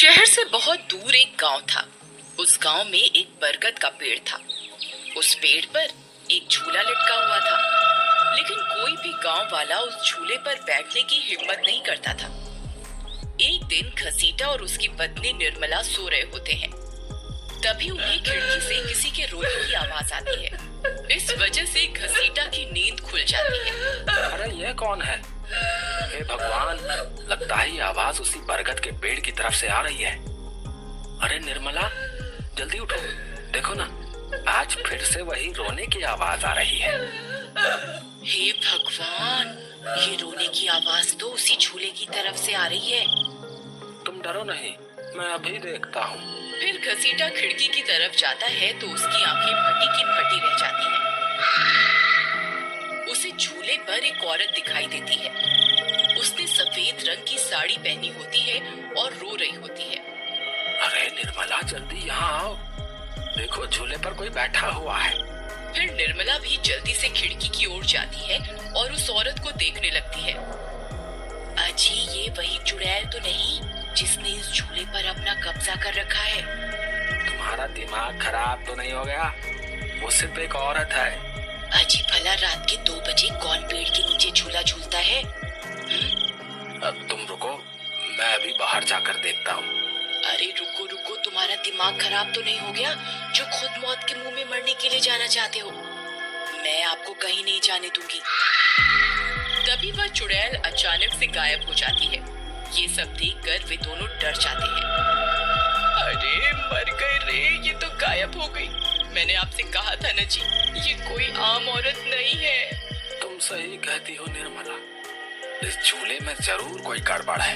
शहर से बहुत दूर एक गांव था। उस गांव में एक बरगद का पेड़ था। उस पेड़ पर एक झूला लटका हुआ था, लेकिन कोई भी गांव वाला उस झूले पर बैठने की हिम्मत नहीं करता था। एक दिन घसीटा और उसकी पत्नी निर्मला सो रहे होते हैं। तभी उन्हें खिड़की से किसी के रोने की आवाज आती है। इस वजह से घसीटा की नींद खुल जाती है। अरे ये कौन है? हे भगवान, लगता है ये आवाज उसी बरगद के पेड़ की तरफ से आ रही है। अरे निर्मला, जल्दी उठो, देखो ना, आज फिर से वही रोने की आवाज आ रही है। हे भगवान, ये रोने की आवाज तो उसी झूले की तरफ से आ रही है। तुम डरो नहीं, मैं अभी देखता हूँ। फिर घसीटा खिड़की की तरफ जाता है तो उसकी आंखें फटी की फटी रह जाती हैं। उसे झूले पर एक औरत दिखाई देती है। उसने सफेद रंग की साड़ी पहनी होती है और रो रही होती है। अरे निर्मला, जल्दी यहाँ आओ, देखो झूले पर कोई बैठा हुआ है। फिर निर्मला भी जल्दी से खिड़की की ओर जाती है और उस औरत को देखने लगती है। अजी, ये वही चुड़ैल तो नहीं जिसने इस झूले पर अपना कब्जा कर रखा है? तुम्हारा दिमाग खराब तो नहीं हो गया? वो सिर्फ एक औरत है। अजी, भला रात के 2 बजे कौन पेड़ के नीचे झूला झूलता है? अब तुम रुको, मैं अभी बाहर जाकर देखता हूँ। अरे रुको रुको, तुम्हारा दिमाग खराब तो नहीं हो गया जो खुद मौत के मुंह में मरने के लिए जाना चाहते हो? मैं आपको कहीं नहीं जाने दूंगी। तभी वह चुड़ैल अचानक से गायब हो जाती है। ये सब देखकर वे दोनों डर जाते हैं। अरे मर गए रे, ये तो गायब हो गई। मैंने आपसे कहा था न जी, ये कोई आम औरत नहीं है। तुम सही कहती हो निर्मला, इस झूले में जरूर कोई गड़बड़ है,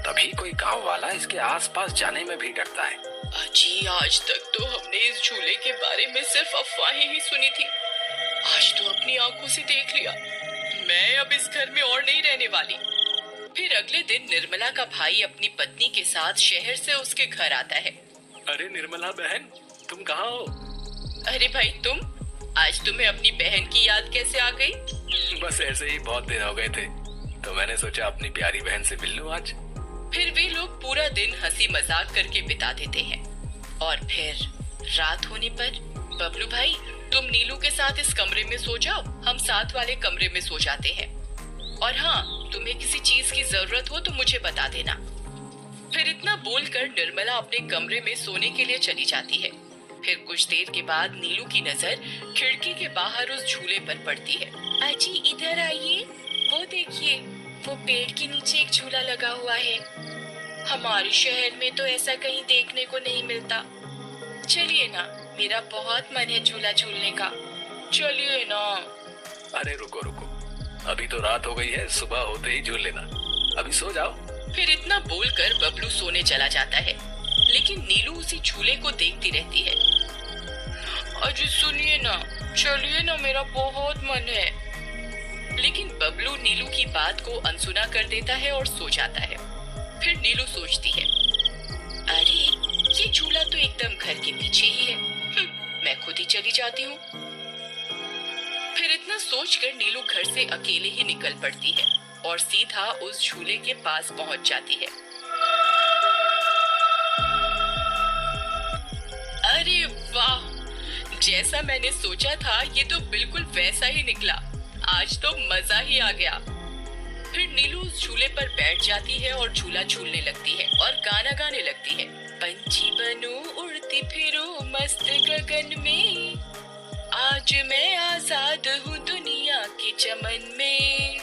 तभी कोई गांव वाला इसके आसपास जाने में भी डरता है। अजी, आज तक तो हमने इस झूले के बारे में सिर्फ अफवाहें ही सुनी थी। आज तो अपनी आंखों से देख लिया। मैं अब इस घर में और नहीं रहने वाली। फिर अगले दिन निर्मला का भाई अपनी पत्नी के साथ शहर से उसके घर आता है। अरे निर्मला बहन, तुम कहाँ हो? अरे भाई, आज तुम्हें अपनी बहन की याद कैसे आ गई? बस ऐसे ही बहुत दिन हो गए थे, तो मैंने सोचा अपनी प्यारी बहन से मिल लूं आज। फिर वे लोग पूरा दिन हंसी मजाक करके बिता देते हैं। और फिर रात होने पर, बबलू भाई, तुम नीलू के साथ इस कमरे में सो जाओ, हम साथ वाले कमरे में सो जाते हैं। और हाँ, तुम्हें किसी चीज की जरूरत हो तो मुझे बता देना। फिर इतना बोलकर निर्मला अपने कमरे में सोने के लिए चली जाती है। फिर कुछ देर के बाद नीलू की नजर खिड़की के बाहर उस झूले पर पड़ती है। अजी, इधर आइए, वो देखिए, वो पेड़ के नीचे एक झूला लगा हुआ है। हमारे शहर में तो ऐसा कहीं देखने को नहीं मिलता। चलिए ना, मेरा बहुत मन है झूला झूलने का। चलिए ना। अरे रुको रुको, अभी तो रात हो गई है, सुबह होते ही झूल लेना, अभी सो जाओ। फिर इतना बोलकर बबलू सोने चला जाता है, लेकिन नीलू उसी झूले को देखती रहती है। अजी सुनिए ना, चलिए ना, मेरा बहुत मन है। लेकिन बबलू नीलू की बात को अनसुना कर देता है और सो जाता है। फिर नीलू सोचती है, अरे ये झूला तो एकदम घर के पीछे ही है। मैं खुद ही चली जाती हूँ। फिर इतना सोचकर नीलू घर से अकेले ही निकल पड़ती है और सीधा उस झूले के पास पहुंच जाती है। अरे वाह, जैसा मैंने सोचा था ये तो बिल्कुल वैसा ही निकला। आज तो मजा ही आ गया। फिर नीलू उस झूले पर बैठ जाती है और झूला झूलने लगती है और गाना गाने लगती है। पंछी बनूं, उड़ती फिरूं मस्त गगन में, आज मैं आजाद हूँ दुनिया के चमन में।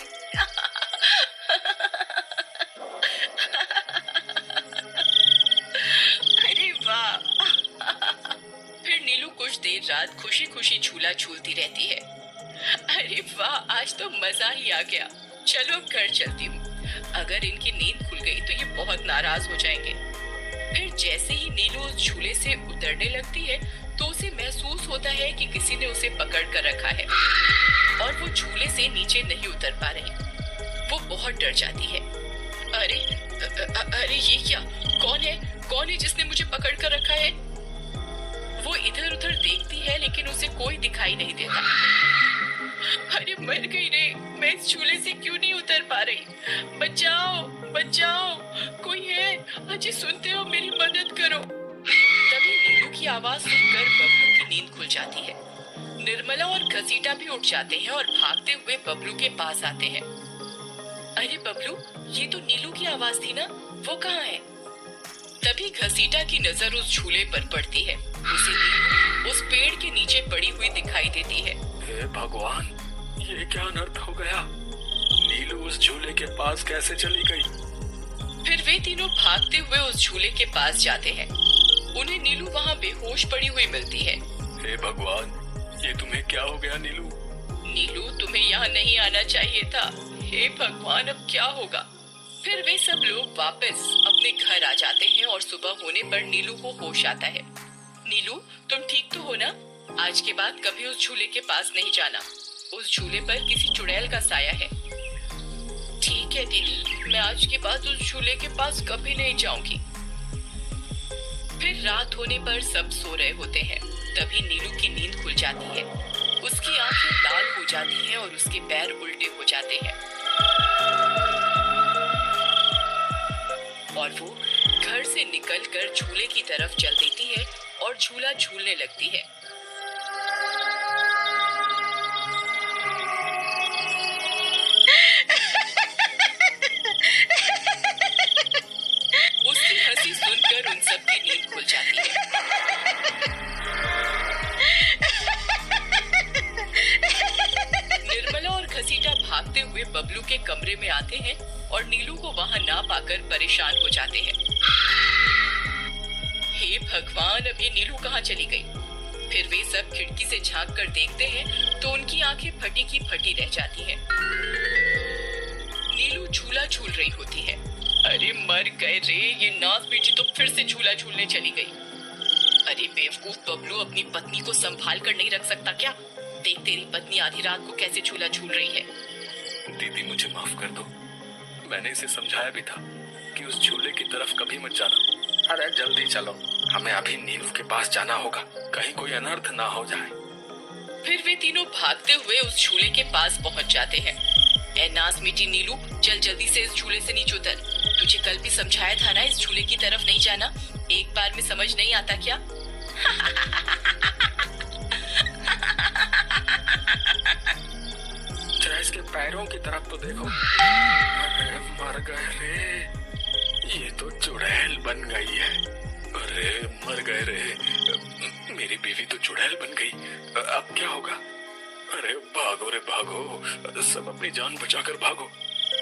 अरे वाह। फिर नीलू कुछ देर रात खुशी खुशी झूला झूलती रहती है। अरे वाह, आज तो मजा ही आ गया। चलो अब घर चलती हूँ। अगर इनकी नींद खुल गई तो ये बहुत नाराज हो जाएंगे। फिर जैसे ही नीलू उस झूले से उतरने लगती है तो उसे महसूस होता है कि किसी ने उसे पकड़ कर रखा है और वो झूले से नीचे नहीं उतर पा रही। वो बहुत डर जाती है। अरे ये क्या? कौन है जिसने मुझे पकड़ कर रखा है? वो इधर उधर देखती है लेकिन उसे कोई दिखाई नहीं देता। अरे मर गई रे, मैं इस झूले से क्यों नहीं उतर पा रही? बचाओ बचाओ, कोई है? अजी सुनते हो, मेरी मदद करो। तभी नीलू की आवाज सुनकर बबलू की नींद खुल जाती है। निर्मला और घसीटा भी उठ जाते हैं और भागते हुए बबलू के पास आते हैं। अरे बबलू, ये तो नीलू की आवाज थी ना, वो कहाँ है? तभी घसीटा की नजर उस झूले पर पड़ती है। उसे नीलू उस पेड़ के नीचे पड़ी हुई दिखाई देती है। हे भगवान, ये क्या अनर्थ हो गया? नीलू उस झूले के पास कैसे चली गई? फिर वे तीनों भागते हुए उस झूले के पास जाते हैं। उन्हें नीलू वहाँ बेहोश पड़ी हुई मिलती है। हे भगवान, ये तुम्हें क्या हो गया नीलू? नीलू, तुम्हें यहाँ नहीं आना चाहिए था। हे भगवान, अब क्या होगा? फिर वे सब लोग वापस अपने घर आ जाते हैं और सुबह होने पर नीलू को होश आता है। नीलू, तुम ठीक तो हो ना? आज के बाद कभी उस झूले के पास नहीं जाना। उस झूले पर किसी चुड़ैल का साया है। ठीक है दीदी, मैं आज के बाद उस झूले के पास कभी नहीं जाऊंगी। फिर रात होने पर सब सो रहे होते हैं। तभी नीलू की नींद खुल जाती है। उसकी आंखें लाल हो जाती हैं और उसके पैर उल्टे हो जाते हैं और वो घर से निकलकर झूले की तरफ चल देती है और झूला झूलने लगती है। उसकी हंसी सुनकर उन सबकी नींद खुल जाती है। निर्मला और घसीटा भागते हुए बबलू के कमरे में आते हैं और नीलू को वहां ना पाकर परेशान हो जाते हैं। हे भगवान, अब ये नीलू कहाँ चली गई? फिर वे सब खिड़की से झांक कर देखते हैं तो उनकी आंखें फटी की फटी रह जाती हैं। नीलू झूला झूल रही होती है। अरे मर गए रे, ये नाज बेटी तो फिर से झूला झूलने चली गई। अरे बेवकूफ बबलू, अपनी पत्नी को संभाल कर नहीं रख सकता क्या? देख, तेरी पत्नी आधी रात को कैसे झूला झूल रही है। दीदी, मुझे माफ कर दो। मैंने इसे समझाया भी था कि उस झूले की तरफ कभी मत जाना। अरे जल्दी चलो, हमें अभी नीलू के पास जाना होगा, कहीं कोई अनर्थ ना हो जाए। फिर वे तीनों भागते हुए उस झूले के पास पहुंच जाते हैं। ए नाज मीठी नीलू, चल जल्दी से इस झूले से नीचे उतर। तुझे कल भी समझाया था ना इस झूले की तरफ नहीं जाना। एक बार में समझ नहीं आता क्या? जरा इसके पैरों की तरफ तो देखो। अरे मर गए रे, ये तो चुड़ैल बन गई है। अरे मर गए रे, मेरी बीवी तो चुड़ैल बन गई। अब क्या होगा? अरे भागो रे भागो, सब अपनी जान बचाकर भागो।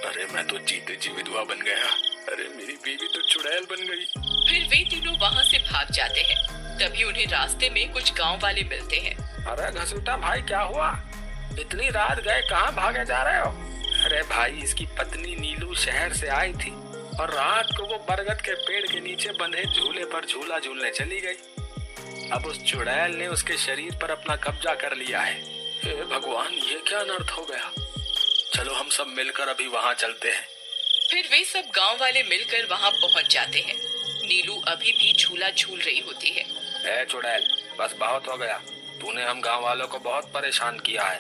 अरे मैं तो जीते जी विधवा बन गया। अरे मेरी बीवी तो चुड़ैल बन गई। फिर वे तीनों वहाँ से भाग जाते हैं। तभी उन्हें रास्ते में कुछ गांव वाले मिलते हैं। अरे घसीटा भाई, क्या हुआ? इतनी रात गए, कहाँ भागे जा रहे हो? अरे भाई, इसकी पत्नी नीलू शहर से आई थी और रात को वो बरगद के पेड़ के नीचे बंधे झूले पर झूला झूलने चली गई। अब उस चुड़ैल ने उसके शरीर पर अपना कब्जा कर लिया है। हे भगवान, ये क्या अनर्थ हो गया? चलो हम सब मिलकर अभी वहाँ चलते हैं। फिर वे सब गांव वाले मिलकर वहाँ पहुँच जाते हैं। नीलू अभी भी झूला झूल रही होती है। ए चुड़ैल, बस बहुत हो गया। तूने हम गांव वालों को बहुत परेशान किया है।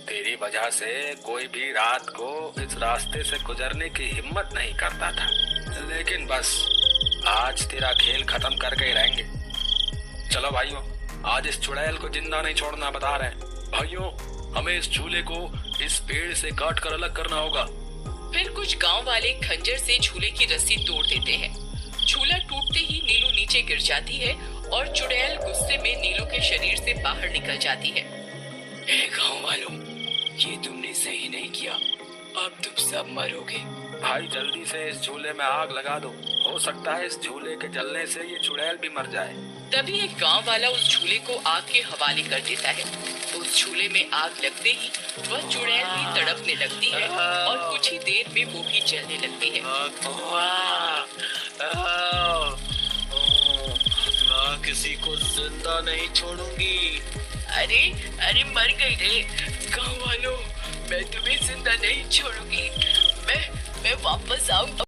तेरी वजह से कोई भी रात को इस रास्ते से गुजरने की हिम्मत नहीं करता था। लेकिन बस आज तेरा खेल खत्म करके ही रहेंगे। चलो भाइयों, आज इस चुड़ैल को जिंदा नहीं छोड़ना, बता रहे हैं। भाइयों, हमें इस झूले को इस पेड़ से काट कर अलग करना होगा। फिर कुछ गांव वाले खंजर से झूले की रस्सी तोड़ देते हैं। झूला टूटते ही नीलू नीचे गिर जाती है और चुड़ैल गुस्से में नीलू के शरीर से बाहर निकल जाती है। ए गांव वालों, ये तुमने सही नहीं किया, अब तुम सब मरोगे। भाई जल्दी से इस झूले में आग लगा दो, हो सकता है इस झूले के जलने से ये चुड़ैल भी मर जाए। तभी एक गांव वाला उस झूले को आग के हवाले कर देता है। उस झूले में आग लगते ही वह चुड़ैल भी तड़पने लगती है और कुछ ही देर में वो भी जलने लगती है। मैं किसी को जिंदा नहीं छोड़ूंगी। अरे अरे मर गई रे गांव वालों, मैं तुम्हें जिंदा नहीं छोड़ूंगी। मैं वापस आऊंगा।